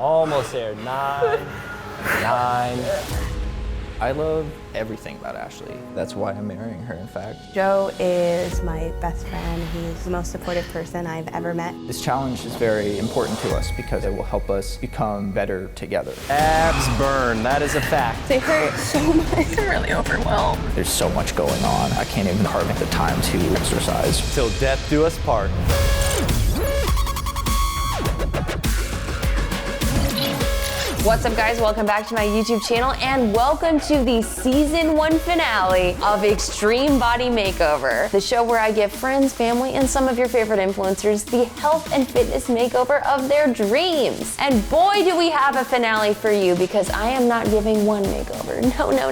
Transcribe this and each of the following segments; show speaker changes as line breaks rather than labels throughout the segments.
Almost there. 9.
I love everything about Ashley. That's why I'm marrying her, in fact.
Joe is my best friend. He's the most supportive person I've ever met.
This challenge is very important to us because it will help us become better together.
Abs burn, that is a fact.
They hurt so much.
I'm really overwhelmed.
There's so much going on. I can't even carve the time to exercise.
Till death do us part.
What's up, guys? Welcome back to my YouTube channel and welcome to the season 1 finale of Extreme Body Makeover, the show where I give friends, family, and some of your favorite influencers the health and fitness makeover of their dreams. And boy, do we have a finale for you, because I am not giving one makeover.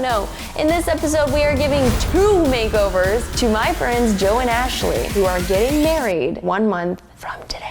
No. In this episode, we are giving 2 makeovers to my friends Joe and Ashley, who are getting married 1 month from today.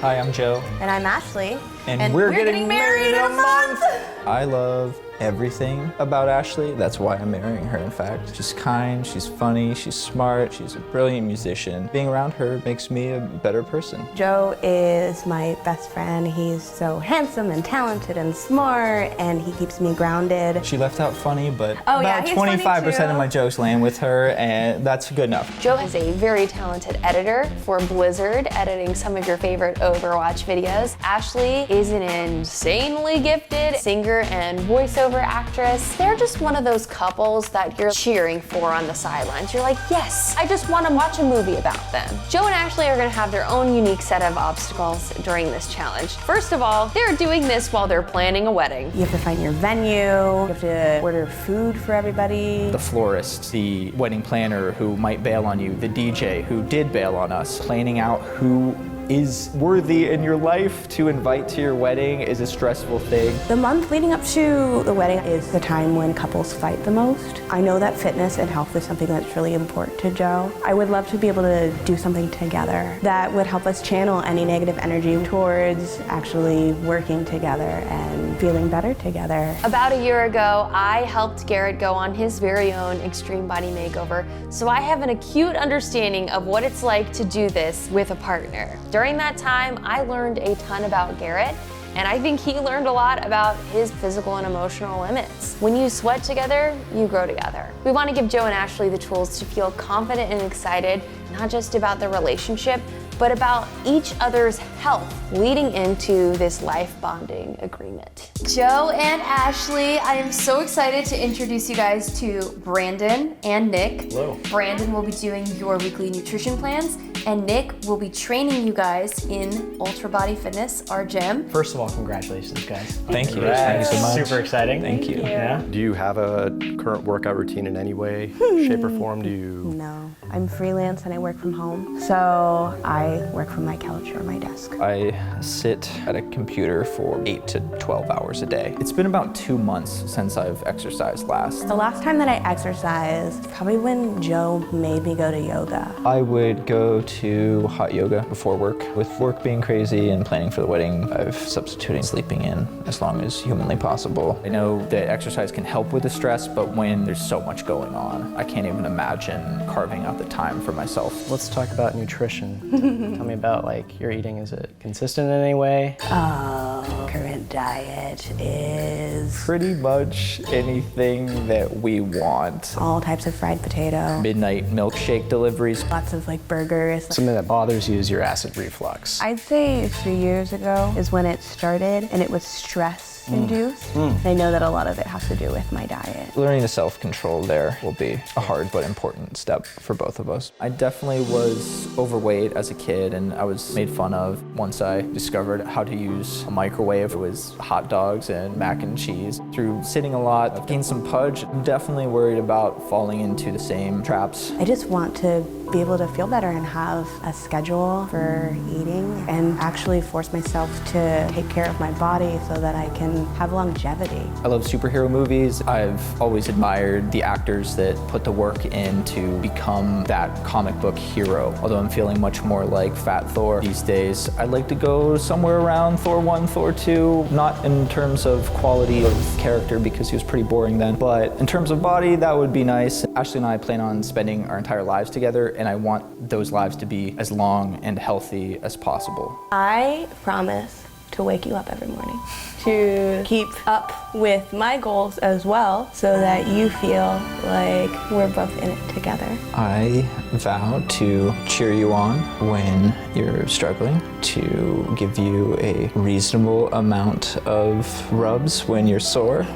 Hi, I'm Joe.
And I'm Ashley.
And we're getting married in a month! I love everything about Ashley. That's why I'm marrying her, in fact. She's kind, she's funny, she's smart, she's a brilliant musician. Being around her makes me a better person.
Joe is my best friend. He's so handsome and talented and smart, and he keeps me grounded.
She left out funny, but
yeah,
about
he's funny
25% of
too.
my jokes land with her, and that's good enough.
Joe is a very talented editor for Blizzard, editing some of your favorite Overwatch videos. Ashley is an insanely gifted singer and voiceover actress. They're just one of those couples that you're cheering for on the sidelines. You're like, yes, I just want to watch a movie about them. Joe and Ashley are going to have their own unique set of obstacles during this challenge. First of all, they're doing this while they're planning a wedding.
You have to find your venue, you have to order food for everybody.
The florist, the wedding planner who might bail on you, the DJ who did bail on us, planning out who is worthy in your life to invite to your wedding is a stressful thing.
The month leading up to the wedding is the time when couples fight the most. I know that fitness and health is something that's really important to Joe. I would love to be able to do something together that would help us channel any negative energy towards actually working together and feeling better together.
About a year ago, I helped Garrett go on his very own extreme body makeover, so I have an acute understanding of what it's like to do this with a partner. During that time, I learned a ton about Garrett, and I think he learned a lot about his physical and emotional limits. When you sweat together, you grow together. We want to give Joe and Ashley the tools to feel confident and excited, not just about the relationship, but about each other's health leading into this life bonding agreement.
Joe and Ashley, I am so excited to introduce you guys to Brandon and Nick.
Hello.
Brandon will be doing your weekly nutrition plans, and Nick will be training you guys in Ultra Body Fitness, our gym.
First of all, congratulations, guys.
Thank you.
Congrats.
Thank you so much.
Super exciting.
Thank you.
Yeah.
Do you have a current workout routine in any way, shape or form? Do you?
No, I'm freelance and I work from home, so I work from my couch or my desk.
I sit at a computer for 8 to 12 hours a day. It's been about 2 months since I've exercised last.
The last time that I exercised, probably when Joe made me go to yoga.
I would go to hot yoga before work. With work being crazy and planning for the wedding, I've substituted sleeping in as long as humanly possible. I know that exercise can help with the stress, but when there's so much going on, I can't even imagine carving out the time for myself.
Let's talk about nutrition. Tell me about your eating. Is it consistent in any way?
Current diet is
Pretty much anything that we want.
all types of fried potato,
Midnight milkshake deliveries.
lots of burgers.
Something that bothers you is your acid reflux.
I'd say 3 years ago is when it started, and it was stress induced. I know that a lot of it has to do with my diet.
Learning to self-control there will be a hard but important step for both of us. I definitely was overweight as a kid, and I was made fun of once I discovered how to use a microwave. It was hot dogs and mac and cheese. Through sitting a lot, I've gained some pudge. I'm definitely worried about falling into the same traps.
I just want to be able to feel better and have a schedule for eating and actually force myself to take care of my body so that I can have longevity.
I love superhero movies. I've always admired the actors that put the work in to become that comic book hero. Although I'm feeling much more like Fat Thor these days, I'd like to go somewhere around Thor 1, Thor 2, not in terms of quality of character because he was pretty boring then, but in terms of body, that would be nice. Ashley and I plan on spending our entire lives together, and I want those lives to be as long and healthy as possible.
I promise to wake you up every morning, to keep up with my goals as well, so that you feel like we're both in it together.
I vow to cheer you on when you're struggling, to give you a reasonable amount of rubs when you're sore,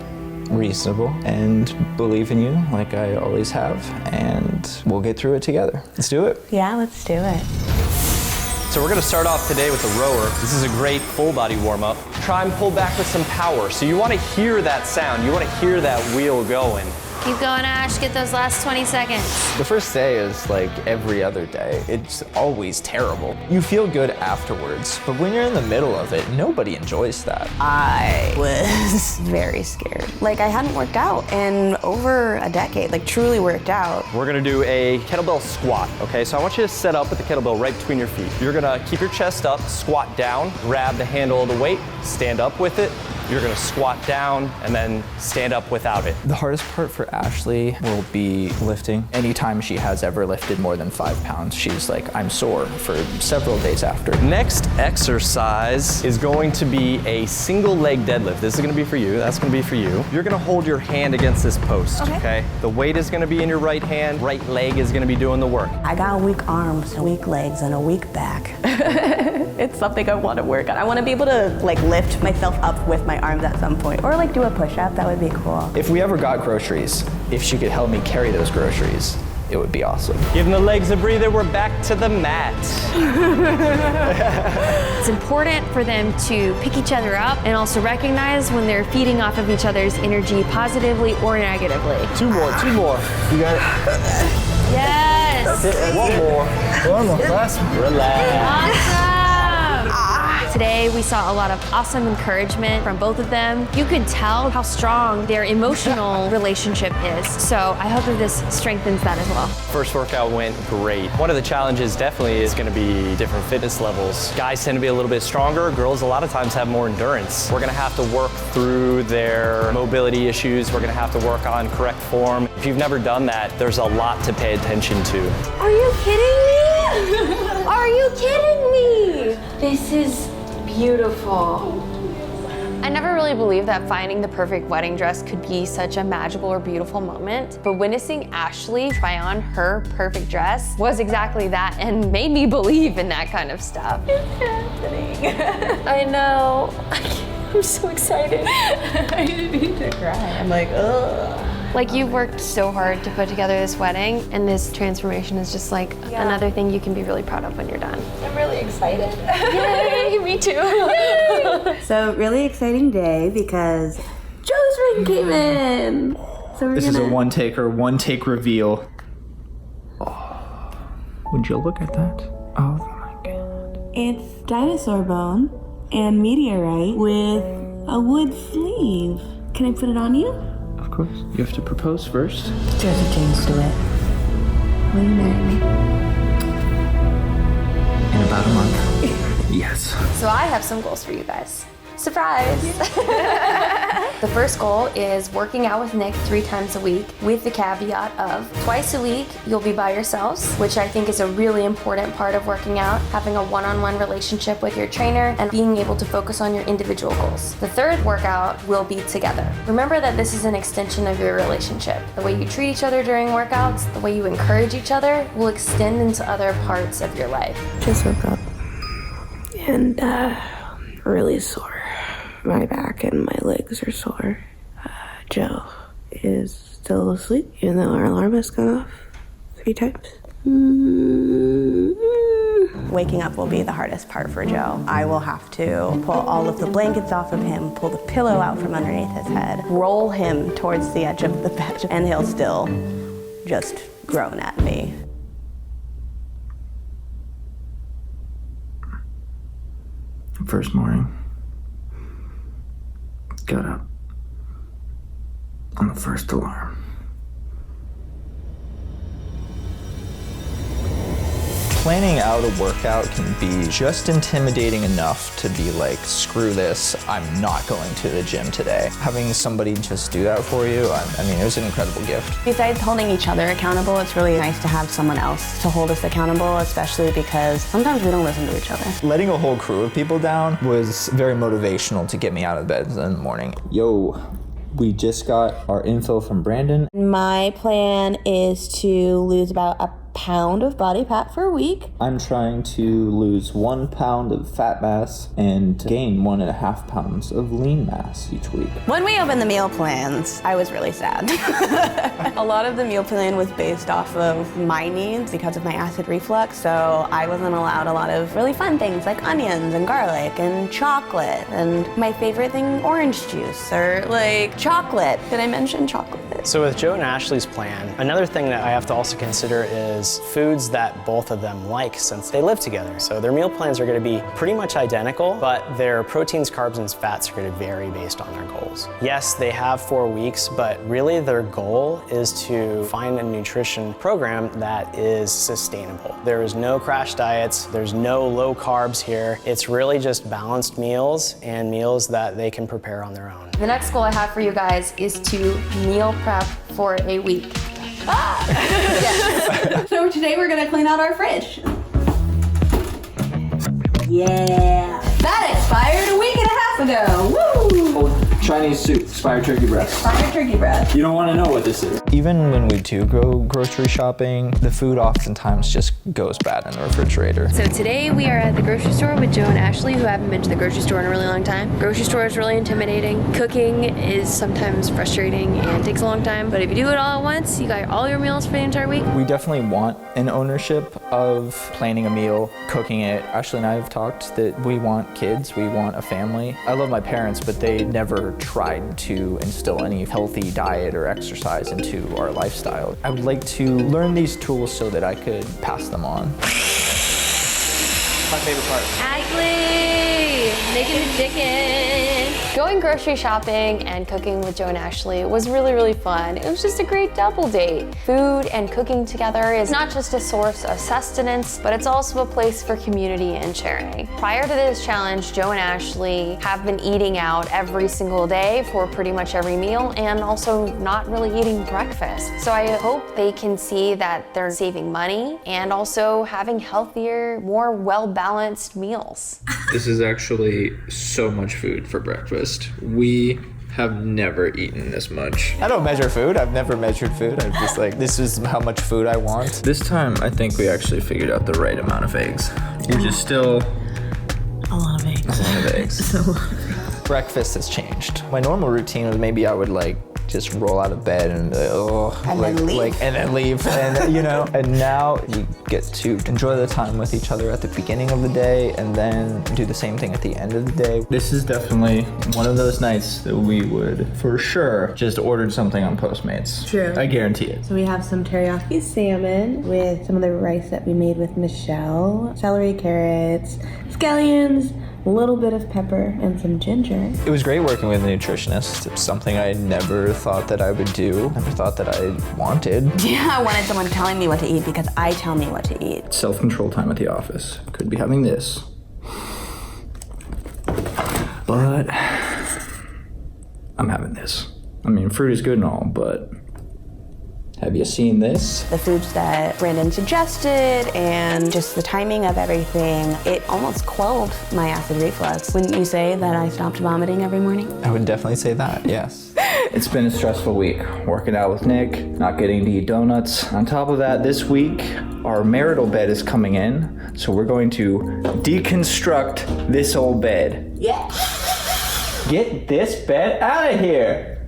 reasonable, and believe in you like I always have, and we'll get through it together. Let's do it.
Yeah, let's do it.
So we're gonna start off today with the rower. This is a great full body warm up. Try and pull back with some power. So you wanna hear that sound. You wanna hear that wheel going.
Keep going, Ash. Get those last 20 seconds.
The first day is like every other day. It's always terrible. You feel good afterwards, but when you're in the middle of it, nobody enjoys that.
I was very scared. Like, I hadn't worked out in over a decade, like truly worked out.
We're gonna do a kettlebell squat, okay? So I want you to set up with the kettlebell right between your feet. You're gonna keep your chest up, squat down, grab the handle of the weight, stand up with it. You're gonna squat down and then stand up without it.
The hardest part for Ashley will be lifting. Anytime she has ever lifted more than 5 pounds, she's like, I'm sore for several days after.
Next exercise is going to be a single leg deadlift. This is gonna be for you, that's gonna be for you. You're gonna hold your hand against this post, okay? The weight is gonna be in your right hand, right leg is gonna be doing the work.
I got weak arms, weak legs, and a weak back. It's something I want to work on. I want to be able to like lift myself up with my arms at some point, or like do a push-up. That would be cool.
If we ever got groceries, if she could help me carry those groceries, it would be awesome.
Giving the legs a breather, we're back to the mat.
It's important for them to pick each other up and also recognize when they're feeding off of each other's energy positively or negatively.
Two more. You got it.
Yes!
One more. Last one. Relax.
Awesome! Today we saw a lot of awesome encouragement from both of them. You could tell how strong their emotional relationship is. So I hope that this strengthens that as well.
First workout went great. One of the challenges definitely is gonna be different fitness levels. Guys tend to be a little bit stronger. Girls a lot of times have more endurance. We're gonna have to work through their mobility issues. We're gonna have to work on correct form. If you've never done that, there's a lot to pay attention to.
Are you kidding me? Are you kidding me? This is beautiful. I never really believed that finding the perfect wedding dress could be such a magical or beautiful moment, but witnessing Ashley try on her perfect dress was exactly that and made me believe in that kind of stuff. It's happening. I know. I'm so excited.
I need to cry. I'm like, ugh.
Like, you've worked so hard to put together this wedding, and this transformation is just like another thing you can be really proud of when you're done.
I'm really excited.
Yay, me too.
So really exciting day because Joe's ring came in. So
This is a one take reveal. Oh, would you look at that? Oh my God.
It's dinosaur bone and meteorite with a wood sleeve. Can I put it on you?
Of course. You have to propose first.
There's a change to it. Will you marry me?
In about a month. Yes.
So I have some goals for you guys. Surprise! The first goal is working out with Nick 3 times a week, with the caveat of twice a week you'll be by yourselves, which I think is a really important part of working out, having a one-on-one relationship with your trainer and being able to focus on your individual goals. The third workout will be together. Remember that this is an extension of your relationship. The way you treat each other during workouts, the way you encourage each other will extend into other parts of your life.
Just woke up and really sore. My back and my legs are sore. Joe is still asleep, even though our alarm has gone off 3 times. Waking up will be the hardest part for Joe. I will have to pull all of the blankets off of him, pull the pillow out from underneath his head, roll him towards the edge of the bed, and he'll still just groan at me.
First morning. Got up on the first alarm. Planning out a workout can be just intimidating enough to be like, screw this, I'm not going to the gym today. Having somebody just do that for you, I mean, it was an incredible gift.
Besides holding each other accountable, it's really nice to have someone else to hold us accountable, especially because sometimes we don't listen to each other.
Letting a whole crew of people down was very motivational to get me out of bed in the morning. Yo, we just got our info from Brandon.
My plan is to lose about a pound of body fat for a week.
I'm trying to lose 1 pound of fat mass and gain 1.5 pounds of lean mass each week.
When we opened the meal plans, I was really sad. A lot of the meal plan was based off of my needs because of my acid reflux, so I wasn't allowed a lot of really fun things like onions and garlic and chocolate, and my favorite thing, orange juice, or like chocolate. Did I mention chocolate?
So with Joe and Ashley's plan, another thing that I have to also consider is foods that both of them like since they live together. So their meal plans are going to be pretty much identical, but their proteins, carbs, and fats are going to vary based on their goals. Yes, they have 4 weeks, but really their goal is to find a nutrition program that is sustainable. There is no crash diets, there's no low carbs here. It's really just balanced meals and meals that they can prepare on their own.
The next goal I have for you guys is to meal prep for a week. Yes.
So today we're gonna clean out our fridge. Yeah. That expired a week and a half ago. Woo!
Old Chinese soup, expired turkey breast.
Expired turkey breast.
You don't want to know what this is. Even when we do go grocery shopping, the food oftentimes just goes bad in the refrigerator.
So today we are at the grocery store with Joe and Ashley, who haven't been to the grocery store in a really long time. Grocery store is really intimidating. Cooking is sometimes frustrating and takes a long time, but if you do it all at once, you got all your meals for the entire week.
We definitely want an ownership of planning a meal, cooking it. Ashley and I have talked that we want kids, we want a family. I love my parents, but they never tried to instill any healthy diet or exercise into our lifestyle. I would like to learn these tools so that I could pass them on.
My favorite part.
Ashley, making the chicken. Going grocery shopping and cooking with Joe and Ashley was really, really fun. It was just a great double date. Food and cooking together is not just a source of sustenance, but it's also a place for community and sharing. Prior to this challenge, Joe and Ashley have been eating out every single day for pretty much every meal and also not really eating breakfast. So I hope they can see that they're saving money and also having healthier, more well-balanced meals.
This is actually so much food for breakfast. We have never eaten this much.
I don't measure food. I've never measured food. I'm just like, this is how much food I want.
This time, I think we actually figured out the right amount of eggs. You're just still...
A lot of eggs.
A lot of eggs.
Breakfast has changed. My normal routine was maybe I would like just roll out of bed and
then leave.
and then leave, and you know. And now you get to enjoy the time with each other at the beginning of the day, and then do the same thing at the end of the day.
This is definitely one of those nights that we would, for sure, just ordered something on Postmates.
True.
I guarantee it.
So we have some teriyaki salmon with some of the rice that we made with Michelle, celery, carrots, scallions, a little bit of pepper, and some ginger.
It was great working with a nutritionist. It's something I never thought that I would do, never thought that I wanted.
Yeah, I wanted someone telling me what to eat because I tell me what to eat.
Self-control time at the office. Could be having this. But I'm having this. I mean, fruit is good and all, but have you seen this?
The foods that Brandon suggested and just the timing of everything, it almost quelled my acid reflux. Wouldn't you say that I stopped vomiting every morning?
I would definitely say that, yes.
It's been a stressful week, working out with Nick, not getting to eat donuts. On top of that, this week, our marital bed is coming in, so we're going to deconstruct this old bed.
Yeah.
Get this bed out of here!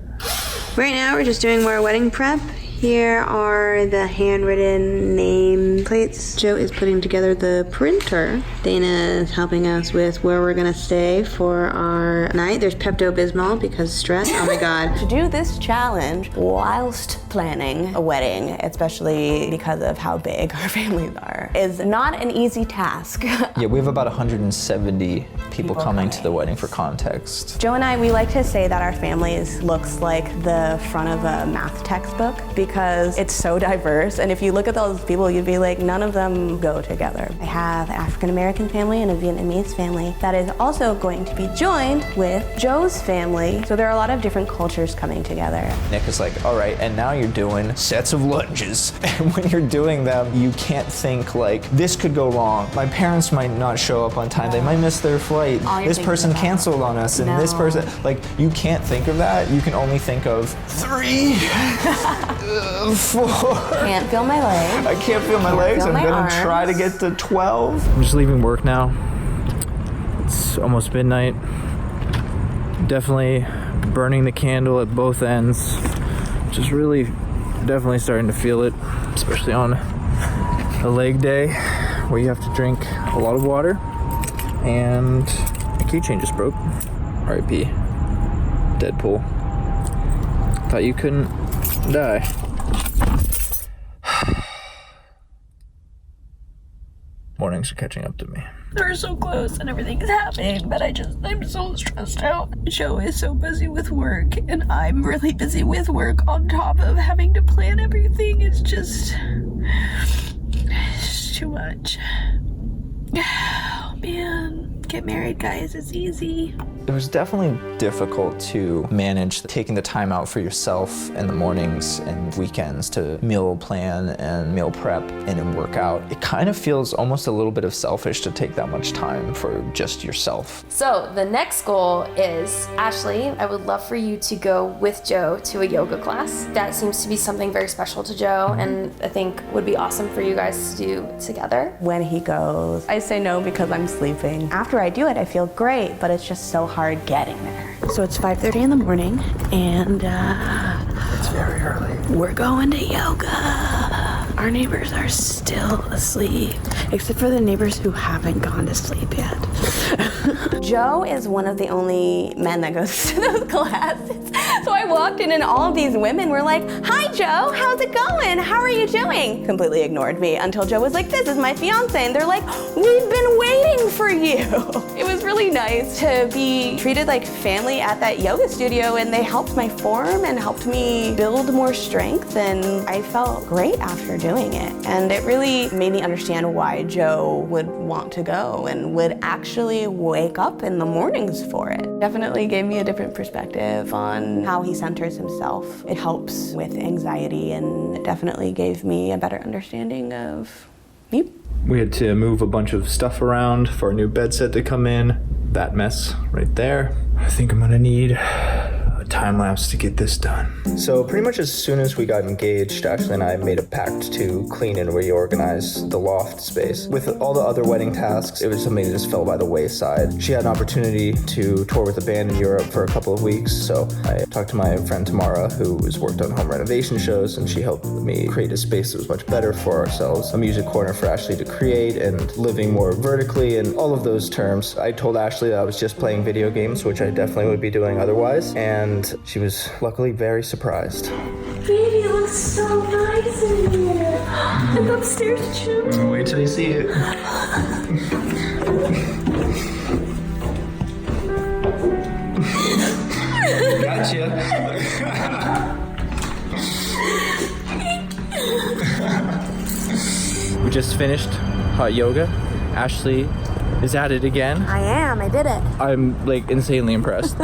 Right now, we're just doing more wedding prep. Here are the handwritten name plates. Joe is putting together the printer. Dana is helping us with where we're gonna stay for our night. There's Pepto-Bismol because stress, oh my God. To do this challenge whilst planning a wedding, especially because of how big our families are, is not an easy task.
Yeah, we have about 170 people coming to the wedding for context.
Joe and I, we like to say that our families looks like the front of a math textbook because it's so diverse. And if you look at those people, you'd be like, none of them go together. I have an African-American family and a Vietnamese family that is also going to be joined with Joe's family. So there are a lot of different cultures coming together.
Nick is like, all right, and now you're doing sets of lunges. And when you're doing them, you can't think like, this could go wrong. My parents might not show up on time. They might miss their flight. This person canceled on us, and this person, like, you can't think of that. You can only think of 3, 4.
Can't feel my legs.
I can't feel my legs. I'm gonna try to get to 12. I'm just leaving work now. It's almost midnight. Definitely burning the candle at both ends, which is really definitely starting to feel it, especially on a leg day where you have to drink a lot of water. And my keychain just broke. R.I.P. Deadpool. Thought you couldn't die. Mornings are catching up to me.
We're so close and everything's happening, but I'm so stressed out. Joe is so busy with work, and I'm really busy with work on top of having to plan everything. It's just too much. Oh man, get married, guys, it's easy.
It was definitely difficult to manage taking the time out for yourself in the mornings and weekends to meal plan and meal prep and work out. It kind of feels almost a little bit of selfish to take that much time for just yourself.
So the next goal is, Ashley, I would love for you to go with Joe to a yoga class. That seems to be something very special to Joe, and I think would be awesome for you guys to do together.
When he goes, I say no because I'm sleeping. After I do it, I feel great, but it's just so hard getting there.
So it's 5:30 in the morning, and
It's very early.
we're going to yoga. Our neighbors are still asleep, except for the neighbors who haven't gone to sleep yet.
Joe is one of the only men that goes to those classes. So I walked in and all of these women were like, hi Joe, how's it going? How are you doing? Completely ignored me until Joe was like, this is my fiance. And they're like, we've been waiting for you. It was really nice to be treated like family at that yoga studio, and they helped my form and helped me build more strength, and I felt great after doing it. And it really made me understand why Joe would want to go and would actually wake up in the mornings for it. Definitely gave me a different perspective on how he centers himself. It helps with anxiety, and it definitely gave me a better understanding of me.
We had to move a bunch of stuff around for a new bed set to come in. That mess right there. I think I'm gonna need a time lapse to get this done. So pretty much as soon as we got engaged, Ashley and I made a pact to clean and reorganize the loft space. With all the other wedding tasks, it was something that just fell by the wayside. She had an opportunity to tour with a band in Europe for a couple of weeks, so I talked to my friend Tamara, who has worked on home renovation shows, and she helped me create a space that was much better for ourselves. A music corner for Ashley to create, and living more vertically, and all of those terms. I told Ashley that I was just playing video games, which I definitely would be doing otherwise, and she was luckily very surprised.
Baby, it looks so nice in here. Look upstairs, too.
Wait till you see it. Gotcha. We just finished hot yoga. Ashley is at it again.
I am, I did it.
I'm like insanely impressed.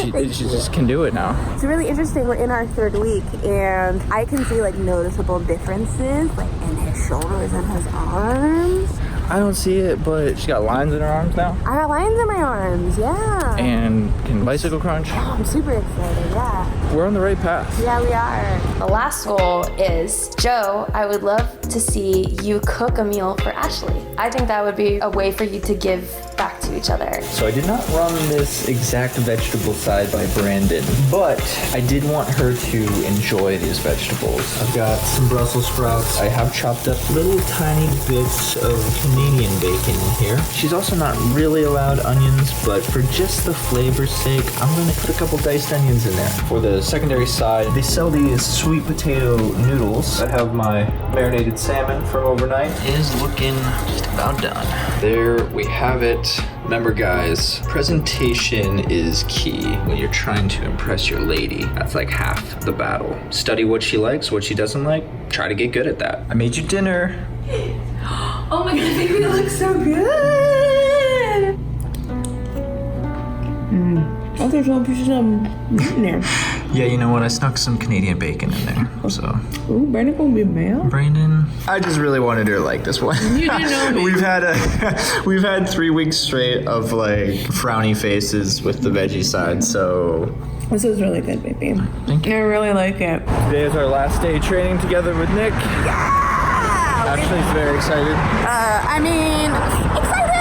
She just can do it now.
It's really interesting. We're in our third week, and I can see like noticeable differences, like in his shoulders and his arms.
I don't see it, but she got lines in her arms now.
I got lines in my arms, yeah.
And can bicycle crunch.
Oh, I'm super excited, yeah.
We're on the right path.
Yeah, we are.
The last goal is, Joe, I would love to see you cook a meal for Ashley. I think that would be a way for you to give back to each other.
So I did not run this exact vegetable side by Brandon, but I did want her to enjoy these vegetables. I've got some Brussels sprouts. I have chopped up little tiny bits of Canadian bacon in here. She's also not really allowed onions, but for just the flavor's sake, I'm gonna put a couple diced onions in there. For the secondary side, they sell these sweet potato noodles. I have my marinated salmon from overnight. It is looking just about done. There we have it.
Remember guys, presentation is key when you're trying to impress your lady. That's like half the battle. Study what she likes, what she doesn't like, try to get good at that. I made you dinner.
Oh my god, baby, it looks so good! I think some pieces of meat in there.
Yeah, you know what? I snuck some Canadian bacon in there, so.
Ooh, Brandon gonna be mad.
Brandon, I just really wanted her to like this one.
You didn't know me.
we've had 3 weeks straight of like frowny faces with the veggie side, so.
This is really good, baby.
Thank you.
I really like it.
Today is our last day training together with Nick.
Yeah!
Ashley's very excited.
Excited!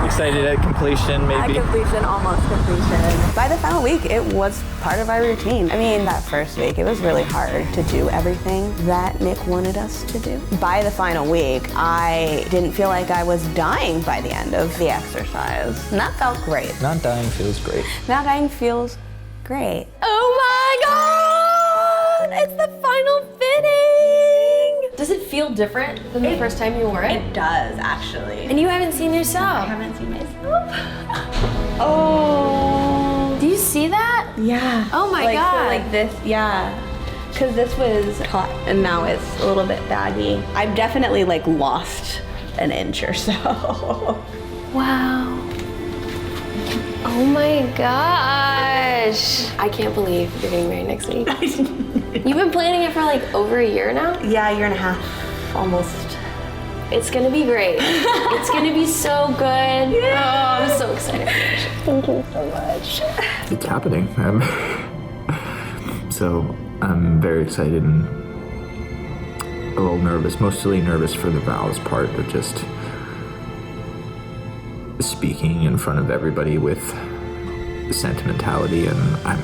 Excited at completion, maybe.
Completion, almost completion. By the final week, it was part of our routine. I mean, that first week, it was really hard to do everything that Nick wanted us to do. By the final week, I didn't feel like I was dying by the end of the exercise. And that felt great.
Not dying feels great.
Not dying feels great.
Oh my God! It's the final fitting! Does it feel different than the first time you wore it?
It does, actually.
And you haven't seen yourself.
I haven't seen myself.
Oh. Do you see that?
Yeah.
Oh my
like,
God.
So like this, yeah. Because this was taut and now it's a little bit baggy. I've definitely like lost an inch or so.
Wow. Oh my gosh. I can't believe you're getting married next week. You've been planning it for like over a year now?
Yeah, a year and a half, almost.
It's gonna be great. It's gonna be so good. Yeah. Oh, I'm so excited.
Thank you so much.
It's happening. So I'm very excited and a little nervous, mostly nervous for the vows part of just speaking in front of everybody with sentimentality, and I'm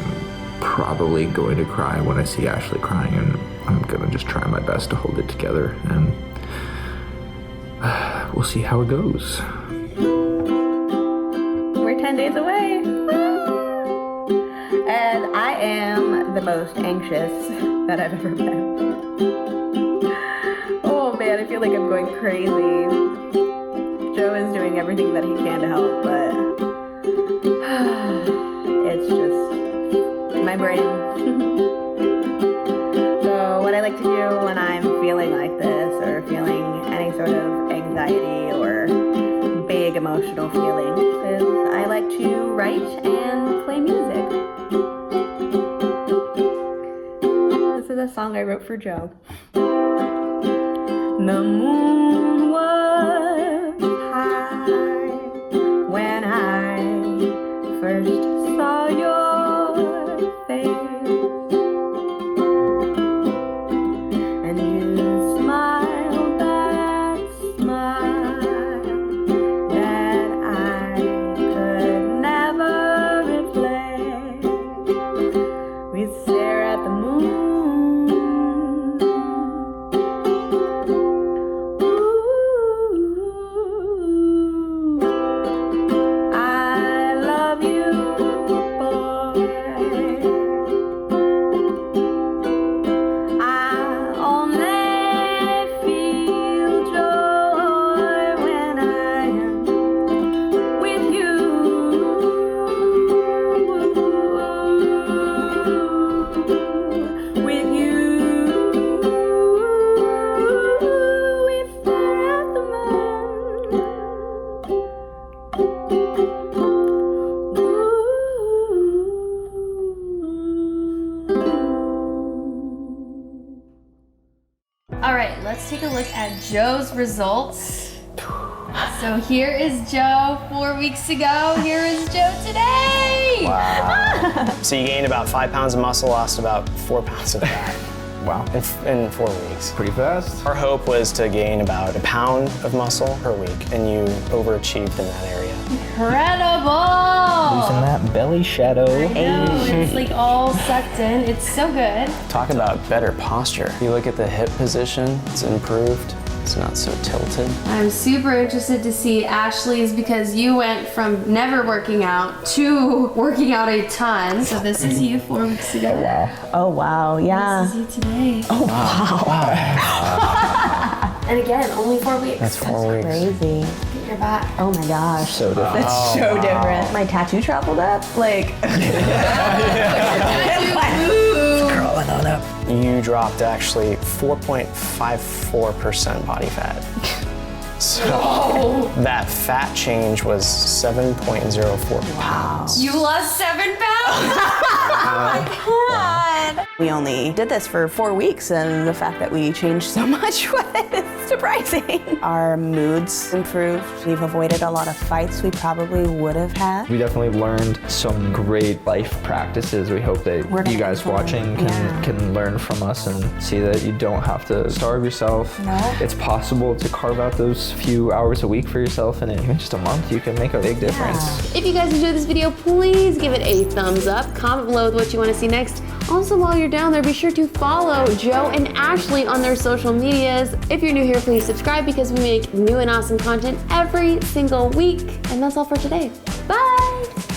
probably going to cry when I see Ashley crying, and I'm gonna just try my best to hold it together, and we'll see how it goes.
We're 10 days away. And I am the most anxious that I've ever been. Oh man, I feel like I'm going crazy. Joe is doing everything that he can to help, but it's just my brain. So what I like to do when I'm feeling like this or feeling any sort of anxiety or big emotional feelings is I like to write and play music. This is a song I wrote for Joe. The moon was high when I first saw your face, and you smiled that smile that I could never replace. We stare at the moon.
Let's take a look at Joe's results. So here is Joe 4 weeks ago. Here is Joe today.
Wow. So you gained about 5 pounds of muscle, lost about 4 pounds of fat.
Wow.
In 4 weeks.
Pretty fast.
Our hope was to gain about 1 pound of muscle per week, and you overachieved in that area.
Incredible!
Losing that belly shadow.
I know, it's like all sucked in. It's so good.
Talk about better posture. You look at the hip position, it's improved. It's not so tilted.
I'm super interested to see Ashley's because you went from never working out to working out a ton. So this is you 4 weeks ago.
Oh wow, yeah.
This is you today.
Oh wow.
And again, only 4 weeks.
That's 4 weeks.
Crazy.
Get your back.
Oh my gosh.
So different.
That's so different. My tattoo traveled up. Like,
Crawling on up.
You dropped actually 4.54% body fat. So that fat change was 7.04 pounds.
You lost 7 pounds?
we only did this for 4 weeks, and the fact that we changed so much was surprising. Our moods improved. We've avoided a lot of fights we probably would have had.
We definitely learned some great life practices. We hope that you guys watching can learn from us and see that you don't have to starve yourself.
No.
It's possible to carve out those few hours a week for yourself, and in even just a month, you can make a big difference.
If you guys enjoyed this video, please give it a thumbs up. Comment below with what you want to see next. Also, while you're down there, be sure to follow Joe and Ashley on their social medias. If you're new here, please subscribe because we make new and awesome content every single week. And that's all for today. Bye!